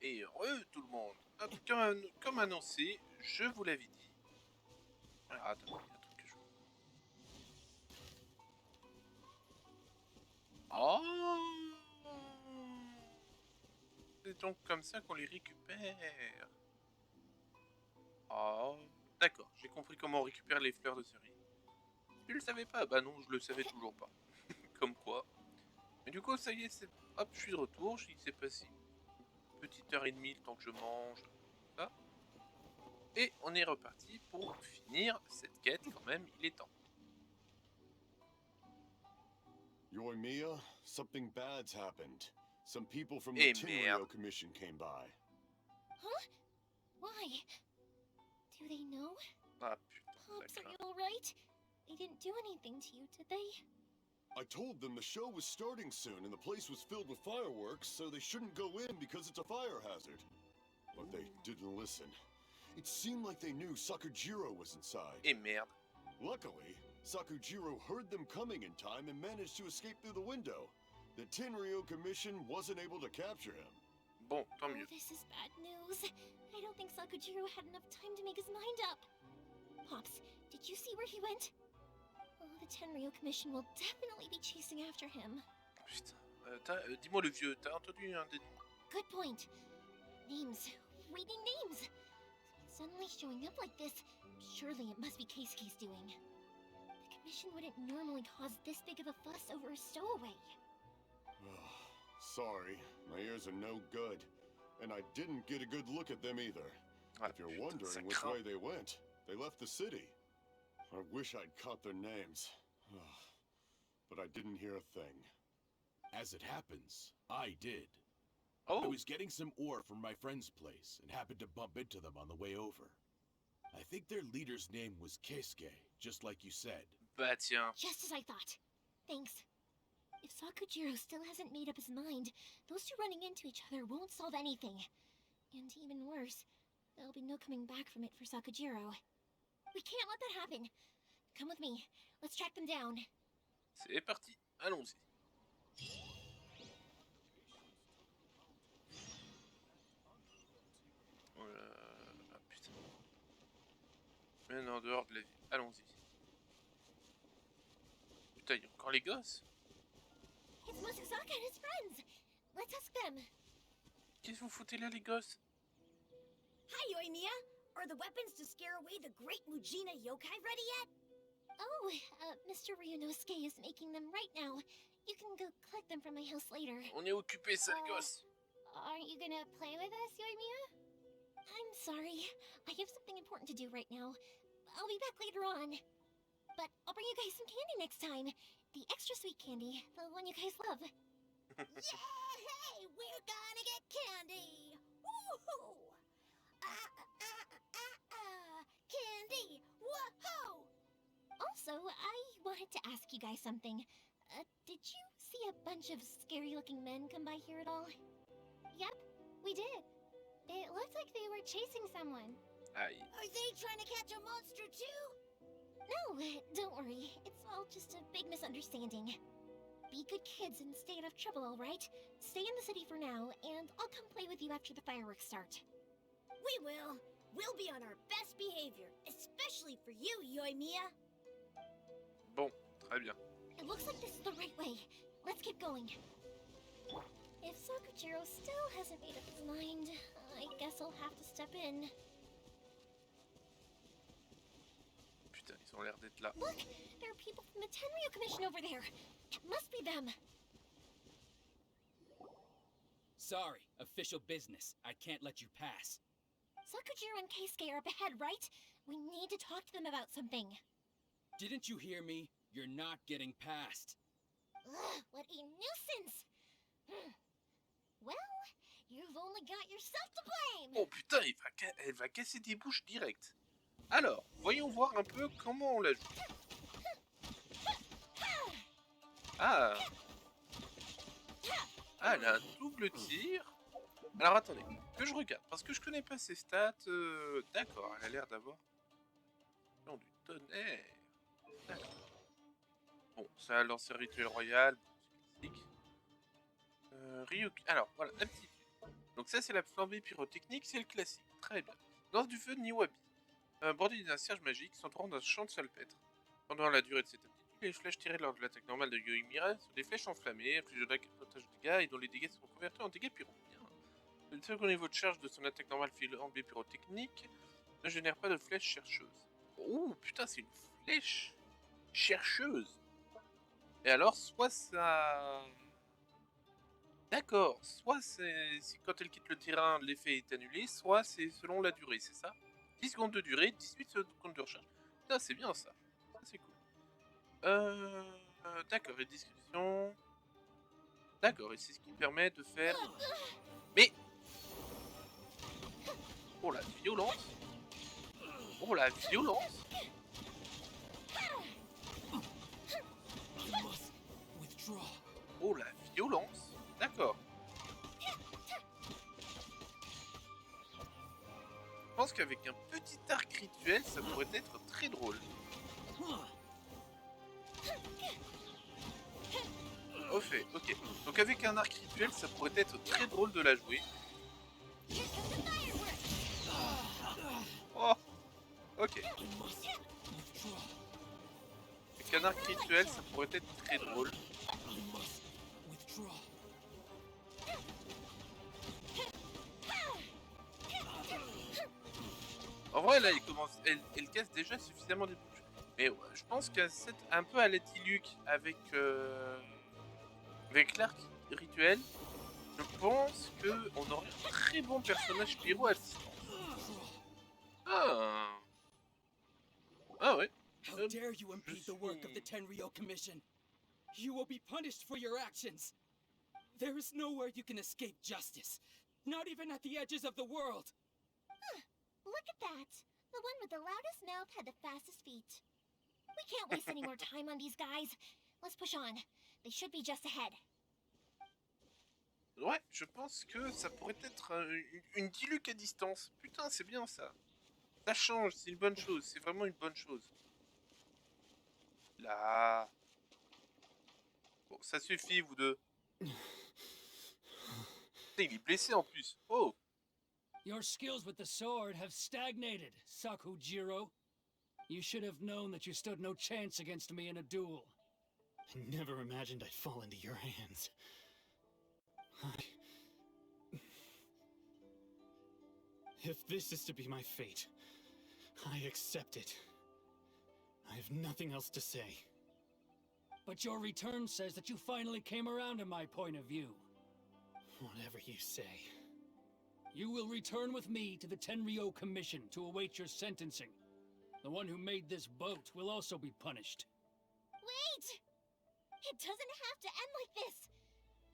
et heureux tout le monde. Hop, comme annoncé, je vous l'avais dit. Alors attends, il y a un truc que je... Oh, c'est donc comme ça qu'on les récupère. Oh, d'accord, j'ai compris comment on récupère les fleurs de cerise. Tu le savais pas? Bah non, je le savais toujours pas. Comme quoi. Mais du coup, ça y est, c'est... Hop, je suis de retour, il s'est passé une petite heure et demie le temps que je mange, ça. Et on est reparti pour finir cette quête quand même, il est temps. Yoimiya, something bad's happened. Some people from the Eh Tenryo merde. Commission came by. Huh? Why? Do they know? Ah putain, Pops, ça are craint. you alright? They didn't do anything to you, did they? I told them the show was starting soon and the place was filled with fireworks, so they shouldn't go in because it's a fire hazard. But they didn't listen. It seemed like they knew Sakujiro was inside. Eh merde. Luckily, Sakujiro heard them coming in time and managed to escape through the window. The Tenryo Commission wasn't able to capture him. Bon, tant Oh, mieux. this is bad news. I don't think Sakujiro had enough time to make his mind up. Pops, did you see where he went? Oh, the Tenryo Commission will definitely be chasing after him. Putain. Dis-moi le vieux, t'as entendu un des noms? Good point. Names. Reading names. Suddenly showing up like this, surely it must be Keisuke's doing. The Commission wouldn't normally cause this big of a fuss over a stowaway. Sorry, my ears are no good. And I didn't get a good look at them either. Ah, If you're putain, wondering ça which craint. way they went, they left the city. I wish I'd caught their names. But I didn't hear a thing. As it happens, I did. Oh, I was getting some ore from my friend's place and happened to bump into them on the way over. I think their leader's name was Keisuke, just like you said. bah tiens. Just as I thought. Thanks. If Sakujiro still hasn't made up his mind, those two running into each other won't solve anything. And even worse, there'll be no coming back from it for Sakujiro. We can't let that happen. Come with me. Let's track them down. C'est parti, allons-y. Ah putain. Mais en dehors de la ville, allons-y. Putain, il y a encore les gosses? It's Mosusaka and his friends. Let's ask them. Qu'est-ce que vous foutez là, les gosses? Hi, Yoimiya! Are the weapons to scare away the great Mujina yokai ready yet? Oh, Mr. Ryunosuke is making them right now. You can go collect them from my house later. On est occupés, sale gosse. Aren't you gonna play with us, Yoimiya? I'm sorry. I have something important to do right now. I'll be back later on. But I'll bring you guys some candy next time. The extra sweet candy, the one you guys love. Yay! We're gonna get candy! Woohoo! Candy! Woohoo! Also, I wanted to ask you guys something. Did you see a bunch of scary-looking men come by here at all? Yep, we did. It looked like they were chasing someone. Aïe. Are they trying to catch a monster too? No, don't worry. It's all just a big misunderstanding. Be good kids and stay out of trouble, alright? Stay in the city for now, and I'll come play with you after the fireworks start. We will. We'll be on our best behavior, especially for you, Yoimiya. Bon, très bien. It looks like this is the right way. Let's get going. If Sakujiro still hasn't made up his mind, I guess I'll have to step in. Putain, ils ont l'air d'être là. Look! There are people from the Tenryo Commission over there! It must be them! Sorry, official business. I can't let you pass. Sakujiro and Keisuke are up ahead, right? We need to talk to them about something. Didn't you hear me? You're not getting past. Ugh, what a nuisance! Well, you've only got yourself to blame! Oh putain, elle va casser des bouches direct. Alors, voyons voir un peu comment on la joue. Ah. Ah, elle a un double tir. Alors attendez, que je regarde, parce que je connais pas ses stats. D'accord, elle a l'air d'avoir... Non, du tonnerre. D'accord. Bon, ça a lancé le rituel royal. Ryuki. Alors, voilà, la petite. Donc ça, c'est la flambée pyrotechnique, c'est le classique. Très bien. Lance du feu de Niwabi. Bordé d'un cierge magique s'entourant d'un champ de salpêtre. Pendant la durée de cette aptitude, les flèches tirées lors de l'attaque normale de Yoimira sont des flèches enflammées, infligent davantage de dégâts et dont les dégâts sont convertis en dégâts pyro. Bien. Le second niveau de charge de son attaque normale flambée pyrotechnique ne génère pas de flèche chercheuse. Oh putain, c'est une flèche chercheuse. Et alors, soit ça... D'accord, soit c'est quand elle quitte le terrain, l'effet est annulé, soit c'est selon la durée, c'est ça? 10 secondes de durée, 18 secondes de recharge. Putain, c'est bien ça. Ça, c'est cool. D'accord, et description... D'accord, et c'est ce qui permet de faire... Mais... Oh la violence! Oh la violence! Oh la violence! D'accord. Je pense qu'avec un petit arc rituel, ça pourrait être très drôle. Au fait, ok. Donc avec un arc rituel, ça pourrait être très drôle de la jouer. Oh, ok. Avec un arc rituel, ça pourrait être très drôle. En vrai, là, elle casse déjà suffisamment des bouches. Mais ouais, je pense qu'un set un peu à la Diluc avec l'arc rituel, je pense qu'on aurait un très bon personnage pyro à distance. Ah. Ah ouais. How dare you impede the work of the Tenryou Commission? You will be punished for your actions. There is nowhere you can escape justice, not even at the edges of the world. Look at that! The one with the loudest mouth had the fastest feet. We can't waste any more time on these guys. Let's push on. They should be just ahead. Ouais, je pense que ça pourrait être une Diluc à distance. Putain, c'est bien ça. Ça change, c'est une bonne chose. C'est vraiment une bonne chose. Là. Bon, ça suffit, vous deux. Putain, il est blessé en plus. Oh. Your skills with the sword have stagnated, Sakujiro. You should have known that you stood no chance against me in a duel. I never imagined I'd fall into your hands. If this is to be my fate, I accept it. I have nothing else to say. But your return says that you finally came around to my point of view. Whatever you say. You will return with me to the Tenryou Commission to await your sentencing. The one who made this boat will also be punished. Wait! It doesn't have to end like this!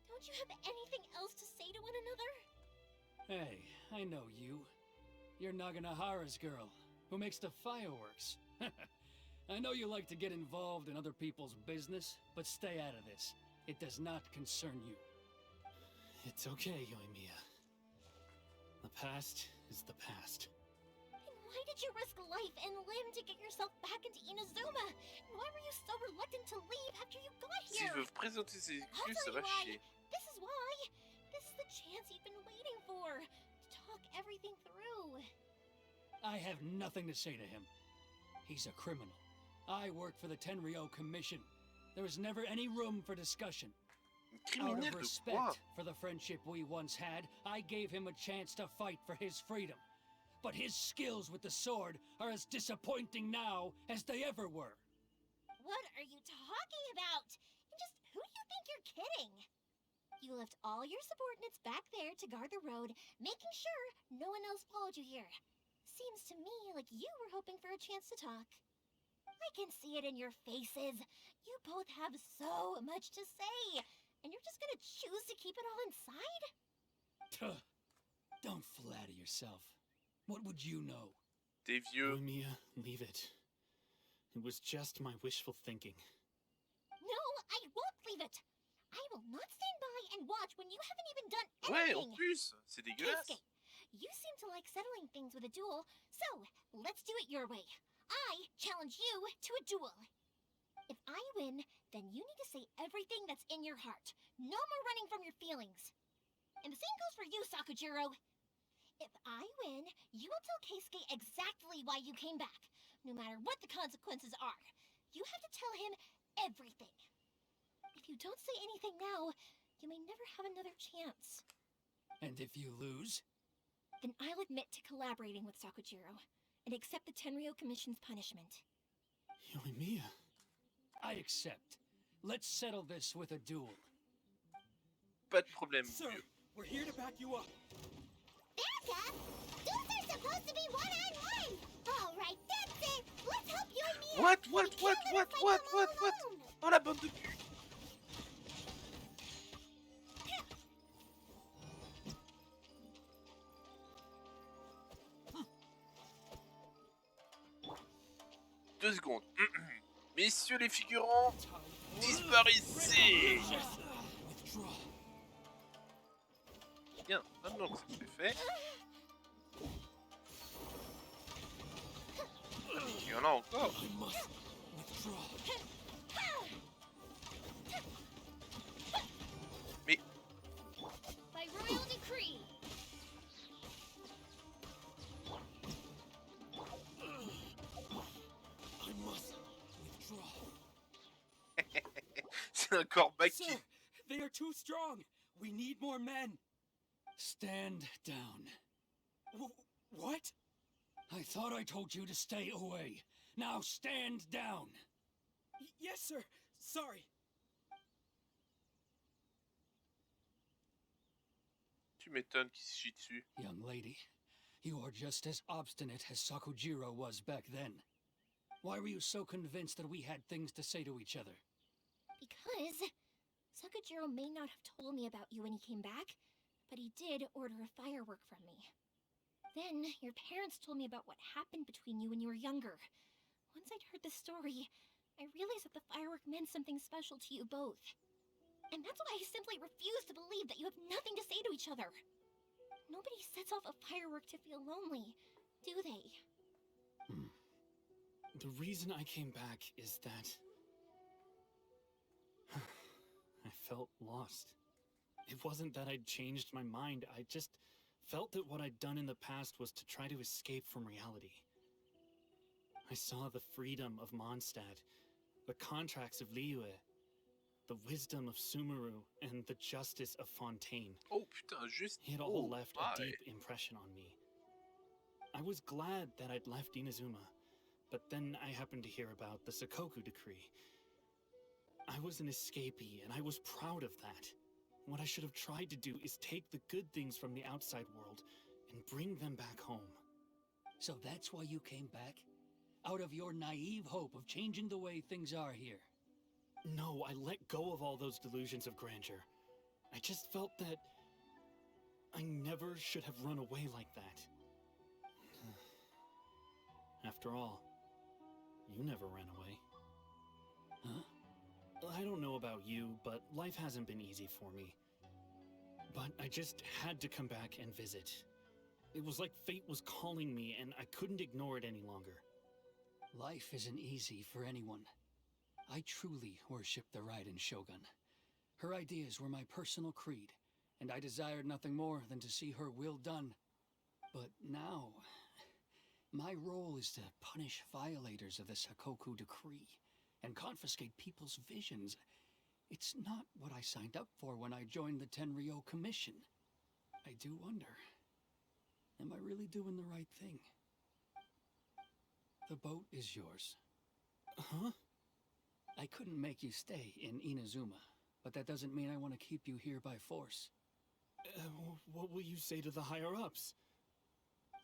Don't you have anything else to say to one another? Hey, I know you. You're Naganahara's girl, who makes the fireworks. I know you like to get involved in other people's business, but stay out of this. It does not concern you. It's okay, Yoimiya. The past is the past. And why did you risk life and limb to get yourself back into Inazuma? And why were you so reluctant to leave after you got S'ils here? veulent présenter ses I'll excuses, ça tell va you why. chier. This is why. This is the chance you've been waiting for. To talk everything through. I have nothing to say to him. He's a criminal. I work for the Tenryou Commission. There is never any room for discussion. Out Criminel of de quoi? respect for the friendship we once had, I gave him a chance to fight for his freedom. But his skills with the sword are as disappointing now as they ever were. What are you talking about? And just who do you think you're kidding? You left all your subordinates back there to guard the road, making sure no one else followed you here. Seems to me like you were hoping for a chance to talk. I can see it in your faces. You both have so much to say. And you're just gonna choose to keep it all inside? Tuh. Don't flatter yourself. What would you know? T'es vieux. Yoimiya, leave it. It was just my wishful thinking. No, I won't leave it. I will not stand by and watch when you haven't even done Ouais, anything. en plus, c'est dégueulasse. Keisuke, you seem to like settling things with a duel, so let's do it your way. I challenge you to a duel. If I win, then you need to say everything that's in your heart. No more running from your feelings. And the same goes for you, Sakujiro. If I win, you will tell Keisuke exactly why you came back, no matter what the consequences are. You have to tell him everything. If you don't say anything now, you may never have another chance. And if you lose? Then I'll admit to collaborating with Sakujiro, and accept the Tenryou Commission's punishment. Yoimiya. I accept. Let's settle this with a duel. Pas de problème, Sir, vieux. we're here to back you up. Backup? Duels are supposed to be one-on-one! Alright, that's it! Let's help Yoimiya! What? Oh la bande de cul. Deux secondes. Messieurs les figurants, disparaissez! Bien, maintenant que c'est fait. Il y en a encore. Mais By royal decree! c'est un corbac qui... Sir, they are too strong. We need more men. Stand down. What? I thought I told you to stay away. Now stand down. Yes, sir. Sorry. Tu m'étonnes qu'il se chie dessus. Young lady, you are just as obstinate as Sakujiro was back then. Why were you so convinced that we had things to say to each other? Because Sakujiro may not have told me about you when he came back, but he did order a firework from me. Then, your parents told me about what happened between you when you were younger. Once I'd heard the story, I realized that the firework meant something special to you both. And that's why I simply refuse to believe that you have nothing to say to each other. Nobody sets off a firework to feel lonely, do they? The reason I came back is that I felt lost. It wasn't that I'd changed my mind, I just felt that what I'd done in the past was to try to escape from reality. I saw the freedom of Mondstadt, the contracts of Liyue, the wisdom of Sumeru, and the justice of Fontaine. Oh putain, juste... It all Oh, left my. a deep impression on me. I was glad that I'd left Inazuma, but then I happened to hear about the Sakoku decree. I was an escapee, and I was proud of that. What I should have tried to do is take the good things from the outside world and bring them back home. So that's why you came back? Out of your naive hope of changing the way things are here? No, I let go of all those delusions of grandeur. I just felt that I never should have run away like that. After all, you never ran away. Huh? I don't know about you, but life hasn't been easy for me. But I just had to come back and visit. It was like fate was calling me, and I couldn't ignore it any longer. Life isn't easy for anyone. I truly worship the Raiden Shogun. Her ideas were my personal creed, and I desired nothing more than to see her will done. But now, my role is to punish violators of the Sakoku decree and confiscate people's visions. It's not what I signed up for when I joined the Tenryou Commission. I do wonder, am I really doing the right thing? The boat is yours. Huh? I couldn't make you stay in Inazuma, but that doesn't mean I want to keep you here by force. What will you say to the higher-ups?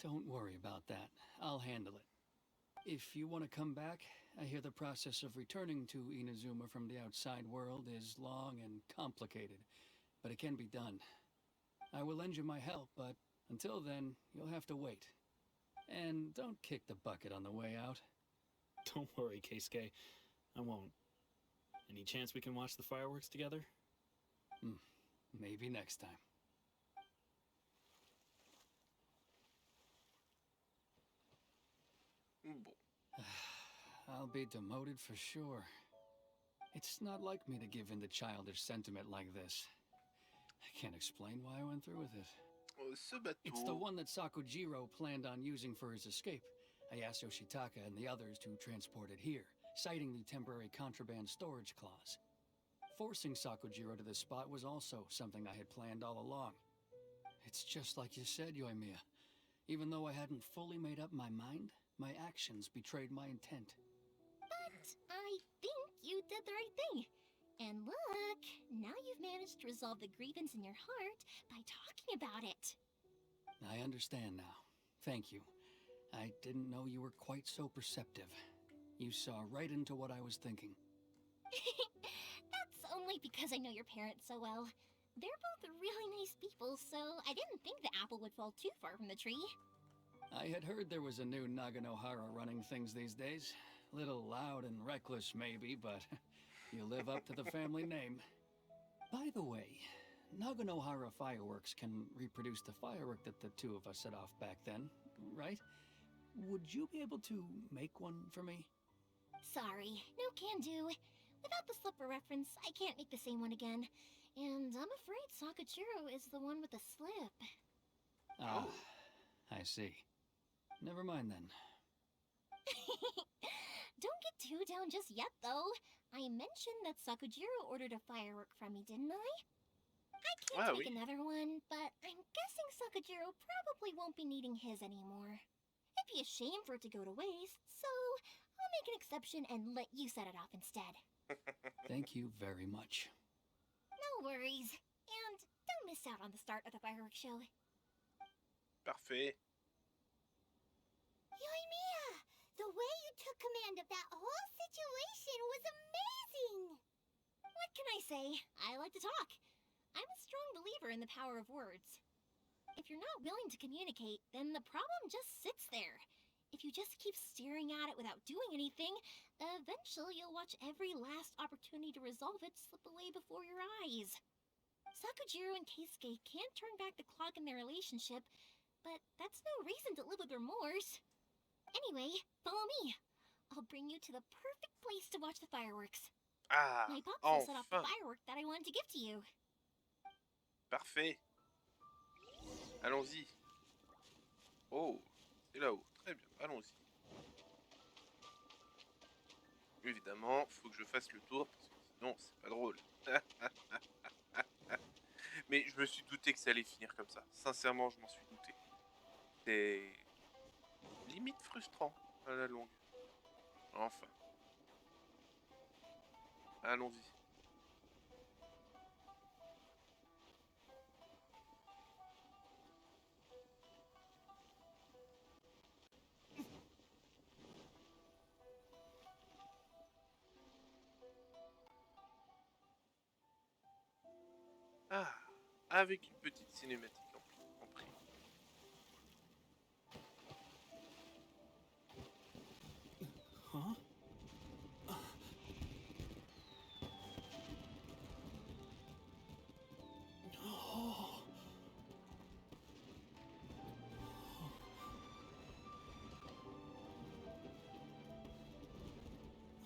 Don't worry about that. I'll handle it. If you want to come back, I hear the process of returning to Inazuma from the outside world is long and complicated, but it can be done. I will lend you my help, but until then, you'll have to wait. And don't kick the bucket on the way out. Don't worry, Keisuke. I won't. Any chance we can watch the fireworks together? Maybe next time. Bon. I'll be demoted for sure. It's not like me to give in to childish sentiment like this. can't explain why I went through with it. Ce bateau... It's the one that Sakujiro planned on using for his escape. I asked Yoshitaka and the others to transport it here, citing the temporary contraband storage clause. Forcing Sakujiro to this spot was also something I had planned all along. It's just like you said, Yoimiya. Even though I hadn't fully made up my mind, my actions betrayed my intent. But I think you did the right thing. And look, now you've managed to resolve the grievance in your heart by talking about it. I understand now. Thank you. I didn't know you were quite so perceptive. You saw right into what I was thinking. That's only because I know your parents so well. They're both really nice people, so I didn't think the apple would fall too far from the tree. I had heard there was a new Naganohara running things these days. Little loud and reckless, maybe, but you live up to the family name. By the way, Naganohara fireworks can reproduce the firework that the two of us set off back then, right? Would you be able to make one for me? Sorry, no can do. Without the slipper reference, I can't make the same one again. And I'm afraid Sakujiro is the one with the slip. Ah, I see. Never mind then. Don't get too down just yet, though. I mentioned that Sakujiro ordered a firework from me, didn't I? I can't make another one, but I'm guessing Sakujiro probably won't be needing his anymore. It'd be a shame for it to go to waste, so I'll make an exception and let you set it off instead. Thank you very much. No worries. And don't miss out on the start of the fireworks show. Parfait. Yoimiya, the way you took command of that whole situation was amazing! What can I say? I like to talk. I'm a strong believer in the power of words. If you're not willing to communicate, then the problem just sits there. If you just keep staring at it without doing anything, eventually you'll watch every last opportunity to resolve it slip away before your eyes. Sakujiro and Keisuke can't turn back the clock in their relationship, but that's no reason to live with remorse. Anyway, follow me. I'll bring you to the perfect place to watch the fireworks. Ah, My pops will set off the enfin. firework that I wanted to give to you. Parfait. Allons-y. Oh, c'est là-haut. Très bien, allons-y. Évidemment, faut que je fasse le tour, parce que sinon, c'est pas drôle. Mais je me suis douté que ça allait finir comme ça. Sincèrement, je m'en suis douté. C'est limite frustrant à la longue. Enfin. Allons-y. Ah, avec une petite cinématique en prix. Huh? Oh.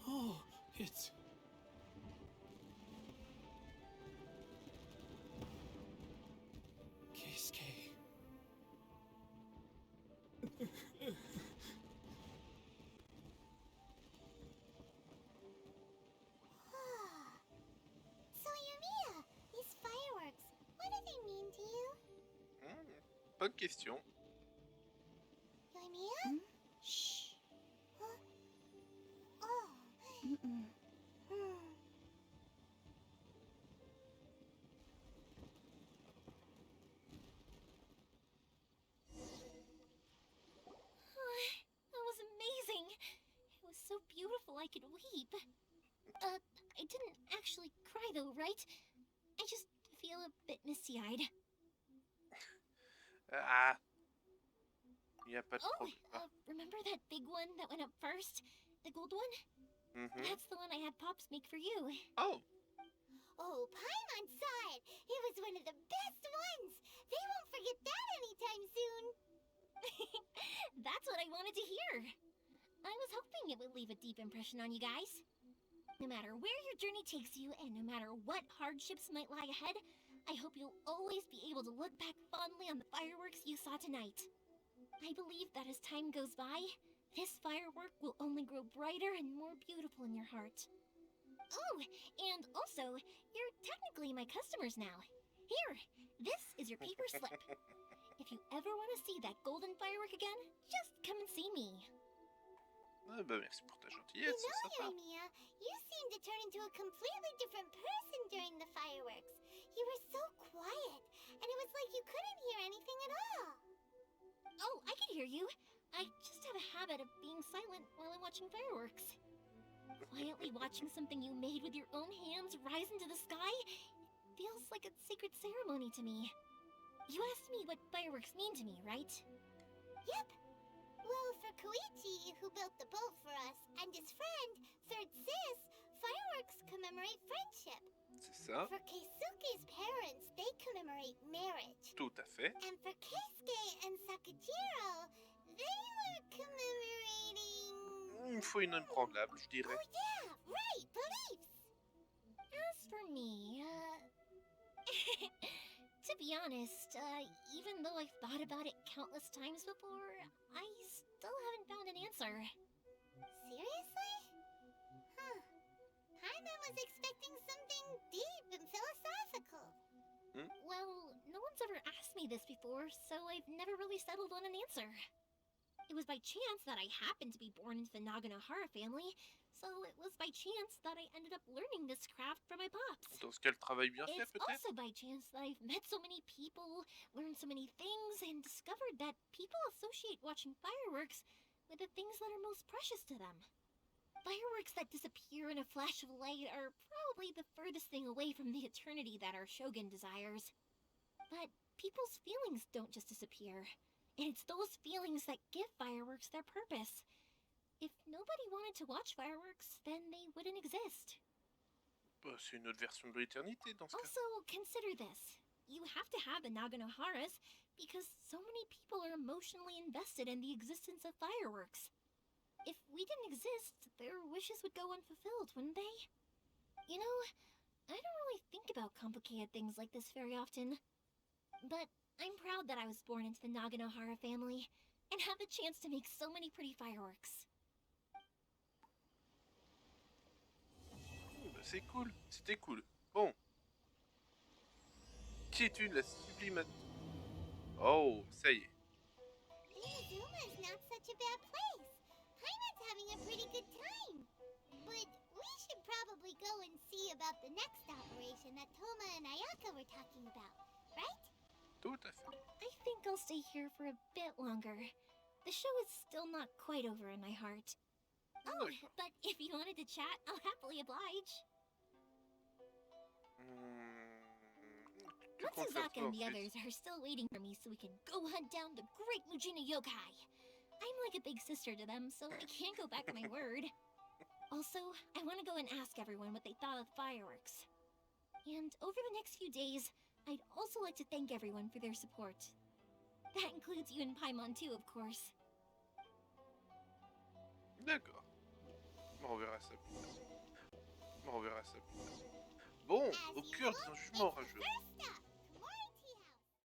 Oh, it's... Keisuke. So, Yoimiya, these fireworks, what do they mean to you? Bonne question. Yoimiya? Shh. Huh? Oh. Hmm. That was amazing. It was so beautiful I could weep. I didn't actually cry though, right? I just feel a bit misty-eyed. Ah, il n'y a pas de Oh, problème. remember that big one that went up first? The gold one? That's the one I had Pops make for you. Oh, Oh, Paimon saw it. It was one of the best ones. They won't forget that anytime soon. That's what I wanted to hear. I was hoping it would leave a deep impression on you guys. No matter where your journey takes you, and no matter what hardships might lie ahead, I hope you'll always be able to look back fondly on the fireworks you saw tonight. I believe that as time goes by, this firework will only grow brighter and more beautiful in your heart. Oh, and also, you're technically my customers now. Here, this is your paper slip. If you ever want to see that golden firework again, just come and see me. Ah bah merci pour ta You gentillesse, c'est know, sympa. Urania, you seemed to turn into a completely different person during the fireworks. You were so quiet, and it was like you couldn't hear anything at all. Oh, I can hear you. I just have a habit of being silent while I'm watching fireworks. Quietly watching something you made with your own hands rise into the sky feels like a sacred ceremony to me. You asked me what fireworks mean to me, right? Yep. Well, for Koichi, who built the boat for us, and his friend, Third Sis, fireworks commemorate friendship. C'est ça, For Keisuke's parents, they commemorate marriage. tout à fait. And for Keisuke and Sakajiro, they were commemorating... Il faut une improbable, je dirais. Oh yeah, right, beliefs! As for me, to be honest, even though I've thought about it countless times before, I still haven't found an answer. Seriously? Huh. Paimon was expecting something deep and philosophical. Well, no one's ever asked me this before, so I've never really settled on an answer. It was by chance that I happened to be born into the Naganohara family, so it was by chance that I ended up learning this craft from my pops. Dans ce cas, le travail bien fait, It's peut-être. also by chance that I've met so many people, learned so many things, and discovered that people associate watching fireworks with the things that are most precious to them. Fireworks that disappear in a flash of light are probably the furthest thing away from the eternity that our Shogun desires. But people's feelings don't just disappear, and it's those feelings that give fireworks their purpose. If nobody wanted to watch fireworks, then they wouldn't exist. Bah, c'est une autre version de l'éternité dans ce cas. Also, consider this. You have to have the Naganoharas because so many people are emotionally invested in the existence of fireworks. If we didn't exist, their wishes would go unfulfilled, wouldn't they? You know, I don't really think about complicated things like this very often. But I'm proud that I was born into the Naganohara family and have the chance to make so many pretty fireworks. Bah, c'est cool, c'était cool. Bon. Quiétude, la sublime... Oh, ça y est. Inazuma's not such a bad place. Paimon's having a pretty good time. But we should probably go and see about the next operation that Toma and Ayaka were talking about, right? Tout à fait. I think I'll stay here for a bit longer. The show is still not quite over in my heart. Oh, but if you wanted to chat, I'll happily oblige. Que compte faire Matsuzaka toi and the ensuite? others are still waiting for me so we can go hunt down the great Mujina yokai. I'm like a big sister to them, so I can't go back on my word. Also, I want to go and ask everyone what they thought of the fireworks. And over the next few days, I'd also like to thank everyone for their support. That includes you and Paimon too, of course. D'accord. On reverra ça plus tard. On reverra ça plus tard. Bon, As au cœur usual, d'un jugement it's the rageux. first stop.